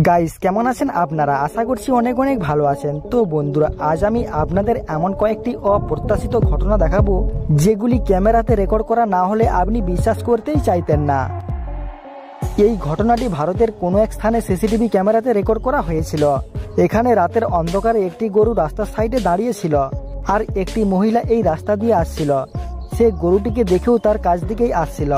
Guys কেমন আছেন আপনারা? আশা করছি অনেক অনেক ভালো আছেন। তো বন্ধুরা, আজ আমি আপনাদের এমন কয়েকটি অপ্রত্যাশিত ঘটনা দেখাবো যেগুলি ক্যামেরাতে রেকর্ড করা না হলে আপনি বিশ্বাস করতেই চাইতেন না। এই ঘটনাটি ভারতের কোনো এক স্থানে সিসিটিভি ক্যামেরাতে রেকর্ড করা হয়েছিল। এখানে রাতের অন্ধকারে একটি গরু রাস্তার সাইডে দাঁড়িয়েছিল আর একটি মহিলা এই রাস্তা দিয়ে আসছিল। সে গরুটিকে দেখেও তার কাছ দিকেই আসছিল,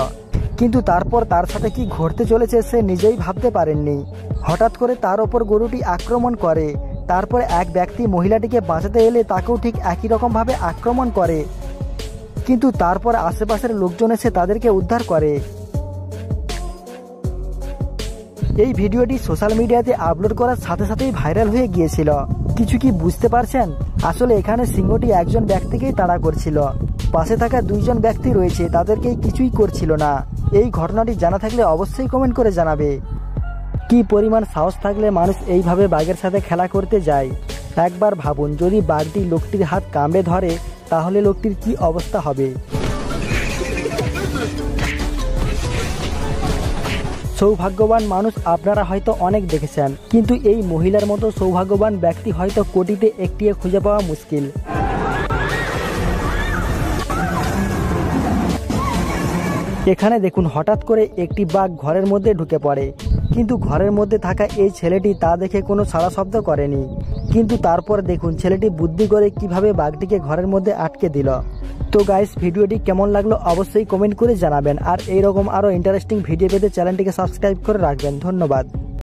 কিন্তু তারপর তার সাথে কি ঘটতে চলেছে সে নিজেই ভাবতে পারেননি। হঠাৎ করে তার ওপর গরুটি আক্রমণ করে। তারপর এক ব্যক্তি মহিলাটিকে বাঁচাতে এলে তাকেও ঠিক একই রকমভাবে আক্রমণ করে, কিন্তু তারপর আশেপাশের লোকজন এসে তাদেরকে উদ্ধার করে। এই ভিডিওটি সোশ্যাল মিডিয়াতে আপলোড করার সাথে সাথেই ভাইরাল হয়ে গিয়েছিল। কিছু কি বুঝতে পারছেন? আসলে এখানে সিংহটি একজন ব্যক্তিকেই তাড়া করছিল, পাশে থাকা দুইজন ব্যক্তি রয়েছে তাদেরকেই কিছুই করছিল না। এই ঘটনাটি জানা থাকলে অবশ্যই কমেন্ট করে জানাবে। কি পরিমাণ সাহস থাকলে মানুষ এইভাবে বাঘের সাথে খেলা করতে যায়। একবার ভাবুন, যদি বাঘটি লোকটির হাত কামড়ে ধরে তাহলে লোকটির কি অবস্থা হবে। সৌভাগ্যবান মানুষ আপনারা হয়তো অনেক দেখেছেন, কিন্তু এই মহিলার মতো সৌভাগ্যবান ব্যক্তি হয়তো কোটিতে একটিও খুঁজে পাওয়া মুশকিল। এখানে দেখুন, হঠাৎ করে একটি বাঘ ঘরের মধ্যে ঢুকে পড়ে, কিন্তু ঘরের মধ্যে থাকা এই ছেলেটি তা দেখে কোনো সাড়া শব্দ করেনি। কিন্তু তারপর দেখুন ছেলেটি বুদ্ধি করে কিভাবে বাঘটিকে ঘরের মধ্যে আটকে দিল। তো গাইস, ভিডিওটি কেমন লাগলো অবশ্যই কমেন্ট করে জানাবেন। আর এইরকম আরও ইন্টারেস্টিং ভিডিও পেতে চ্যানেলটিকে সাবস্ক্রাইব করে রাখবেন। ধন্যবাদ।